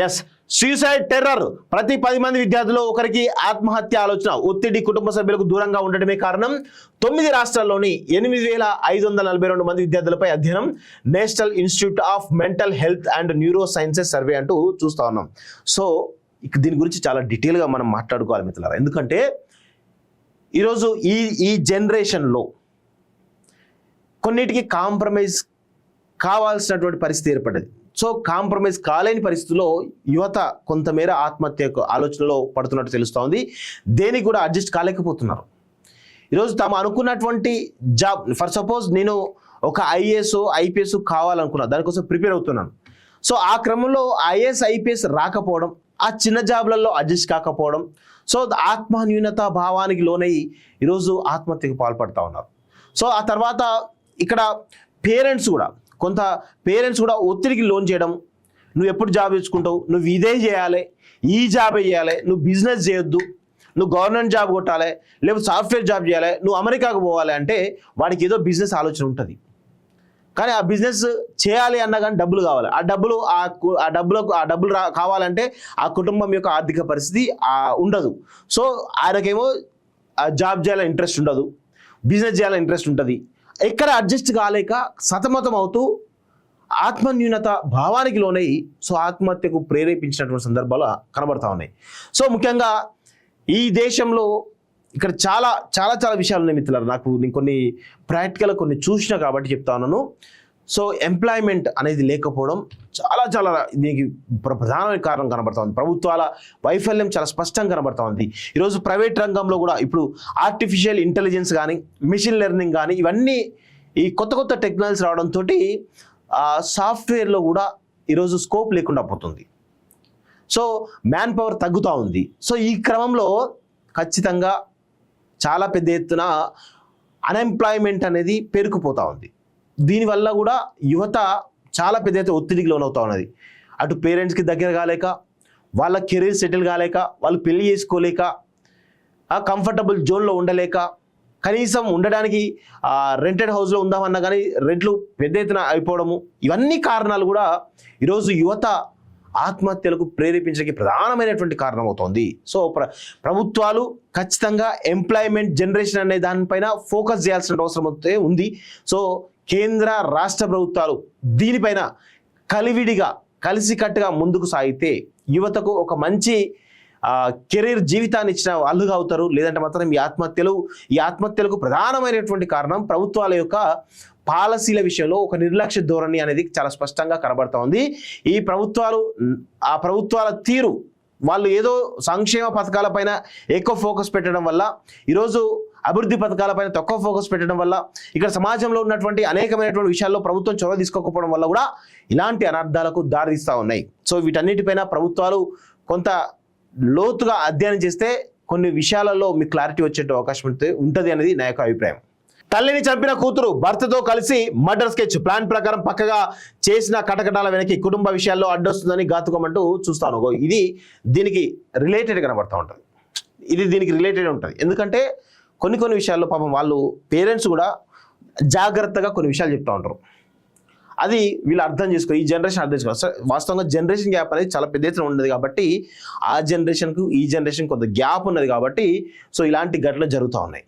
Yes, suicide terror. ప్రతి 10 మంది విద్యార్థుల్లో ఒకరికి ఆత్మహత్య ఆలోచన. ఒత్తిడి, కుటుంబ సభ్యులకు దూరంగా ఉండటమే కారణం. 9 రాష్ట్రాల్లోని 8,542 మంది విద్యార్థులపై అధ్యయనం. National institute of mental health and neuro sciences survey అంటూ చూస్తా ఉన్నాం. సో దీని గురించి చాలా డీటెయిల్గా మనం మాట్లాడుకోవాలి మిత్రులారా. ఎందుకంటే ఈరోజు ఈ జనరేషన్లో కొన్నిటికి కాంప్రమైజ్ కావాల్సినటువంటి పరిస్థితి ఏర్పడ్డది. సో కాంప్రమైజ్ కాలేని పరిస్థితుల్లో యువత కొంతమేర ఆత్మహత్యకు ఆలోచనలో పడుతున్నట్టు తెలుస్తోంది. దేనికి కూడా అడ్జస్ట్ కాలేకపోతున్నారు. ఈరోజు తాము అనుకున్నటువంటి జాబ్, ఫర్ సపోజ్ నేను ఒక ఐఏఎస్ ఐపీఎస్ కావాలనుకున్నా, దానికోసం ప్రిపేర్ అవుతున్నాను. సో ఆ క్రమంలో ఐఏఎస్ ఐపీఎస్ రాకపోవడం, ఆ చిన్న జాబ్లలో అడ్జస్ట్ కాకపోవడం, సో ఆత్మన్యూనత భావానికి లోనై ఈరోజు ఆత్మహత్యకు పాల్పడుతూ ఉన్నారు. సో ఆ తర్వాత ఇక్కడ పేరెంట్స్ కూడా ఒత్తిడికి లోన్ చేయడం. నువ్వు ఎప్పుడు జాబ్ తెచ్చుకుంటావు, నువ్వు ఇదే చేయాలి, ఈ జాబ్ చేయాలి, నువ్వు బిజినెస్ చేయొద్దు, నువ్వు గవర్నమెంట్ జాబ్ కొట్టాలి, లేకపోతే సాఫ్ట్వేర్ జాబ్ చేయాలి, నువ్వు అమెరికాకు పోవాలి అంటే వాడికి ఏదో బిజినెస్ ఆలోచన ఉంటుంది. కానీ ఆ బిజినెస్ చేయాలి అన్నా కానీ డబ్బులు కావాలి. ఆ డబ్బులు కావాలంటే ఆ కుటుంబం యొక్క ఆర్థిక పరిస్థితి ఉండదు. సో ఆయనకేమో జాబ్ చేయాలని ఇంట్రెస్ట్ ఉండదు, బిజినెస్ చేయాలని ఇంట్రెస్ట్ ఉంటుంది. ఎక్కడ అడ్జస్ట్ కాలేక సతమతం అవుతూ ఆత్మన్యూనత భావానికి లోనై సో ఆత్మహత్యకు ప్రేరేపించినటువంటి సందర్భాలు కనబడతా ఉన్నాయి. సో ముఖ్యంగా ఈ దేశంలో ఇక్కడ చాలా చాలా చాలా విషయాలు ఉన్నాయి మిత్రులారా. నేను కొన్ని ప్రాక్టికల్ కొన్ని చూసినా కాబట్టి చెప్తా ఉన్నాను. సో ఎంప్లాయ్మెంట్ అనేది లేకపోవడం చాలా చాలా దీనికి ప్రధానమైన కారణం కనబడతా ఉంది. ప్రభుత్వాల వైఫల్యం చాలా స్పష్టంగా కనబడతా ఉంది. ఈరోజు ప్రైవేట్ రంగంలో కూడా ఇప్పుడు ఆర్టిఫిషియల్ ఇంటెలిజెన్స్ కానీ, మిషన్ లెర్నింగ్ కానీ, ఇవన్నీ ఈ కొత్త కొత్త టెక్నాలజీస్ రావడంతో సాఫ్ట్వేర్లో కూడా ఈరోజు స్కోప్ లేకుండా పోతుంది. సో మ్యాన్ పవర్ తగ్గుతూ ఉంది. సో ఈ క్రమంలో ఖచ్చితంగా చాలా పెద్ద ఎత్తున అన్ఎంప్లాయ్మెంట్ అనేది పెరిగిపోతూ ఉంది. దీనివల్ల కూడా యువత చాలా పెద్ద ఎత్తున ఒత్తిడికి లోనవుతూ ఉన్నది. అటు పేరెంట్స్కి దగ్గర కాలేక, వాళ్ళ కెరీర్ సెటిల్ కాలేక, వాళ్ళు పెళ్లి చేసుకోలేక, కంఫర్టబుల్ జోన్లో ఉండలేక, కనీసం ఉండడానికి రెంటెడ్ హౌస్లో ఉందామన్నా కానీ రెంట్లు పెద్ద ఎత్తున అయిపోవడము, ఇవన్నీ కారణాలు కూడా ఈరోజు యువత ఆత్మహత్యలకు ప్రేరేపించడానికి ప్రధానమైనటువంటి కారణం అవుతోంది. సో ప్రభుత్వాలు ఖచ్చితంగా ఎంప్లాయ్మెంట్ జనరేషన్ అనే దానిపైన ఫోకస్ చేయాల్సిన అవసరం అయితే ఉంది. సో కేంద్ర రాష్ట్ర ప్రభుత్వాలు దీనిపైన కలివిడిగా కలిసికట్టుగా ముందుకు సాగితే యువతకు ఒక మంచి కెరీర్ జీవితాన్ని ఇచ్చిన వాళ్ళుగా అవుతారు. లేదంటే మాత్రం ఈ ఆత్మహత్యలకు ప్రధానమైనటువంటి కారణం ప్రభుత్వాల యొక్క పాలసీల విషయంలో ఒక నిర్లక్ష్య ధోరణి అనేది చాలా స్పష్టంగా కనబడతా ఉంది. ఈ ప్రభుత్వాల తీరు, వాళ్ళు ఏదో సంక్షేమ పథకాలపైన ఎక్కువ ఫోకస్ పెట్టడం వల్ల, ఈరోజు అభివృద్ధి పథకాలపైన తక్కువ ఫోకస్ పెట్టడం వల్ల, ఇక్కడ సమాజంలో ఉన్నటువంటి అనేకమైనటువంటి విషయాల్లో ప్రభుత్వం చొరవ తీసుకోకపోవడం వల్ల కూడా ఇలాంటి అనర్థాలకు దారితీస్తూ ఉన్నాయి. సో వీటన్నిటిపైన ప్రభుత్వాలు కొంత లోతుగా అధ్యయనం చేస్తే కొన్ని విషయాలలో మీకు క్లారిటీ వచ్చే అవకాశం ఉంటుంది అనేది నా యొక్క అభిప్రాయం. తల్లిని చంపిన కూతురు భర్తతో కలిసి మర్డర్ స్కెచ్. ప్లాన్ ప్రకారం పక్కగా చేసిన కటకటాల వెనక్కి కుటుంబ విషయాల్లో అడ్డొస్తుందని ఘాతుకమంటూ చూస్తాను. ఇది దీనికి రిలేటెడ్ కనబడుతూ ఉంటుంది. దీనికి రిలేటెడ్ ఉంటుంది. ఎందుకంటే కొన్ని విషయాల్లో పాపం వాళ్ళు పేరెంట్స్ కూడా జాగ్రత్తగా కొన్ని విషయాలు చెప్తూ ఉంటారు. అది వీళ్ళు అర్థం చేసుకో, ఈ జనరేషన్ అర్థం చేసుకో. వాస్తవంగా జనరేషన్ గ్యాప్ అనేది చాలా పెద్ద ఎత్తున ఉన్నది కాబట్టి ఆ జనరేషన్కు ఈ జనరేషన్ కొంత గ్యాప్ ఉన్నది కాబట్టి సో ఇలాంటి ఘటనలు జరుగుతూ ఉన్నాయి.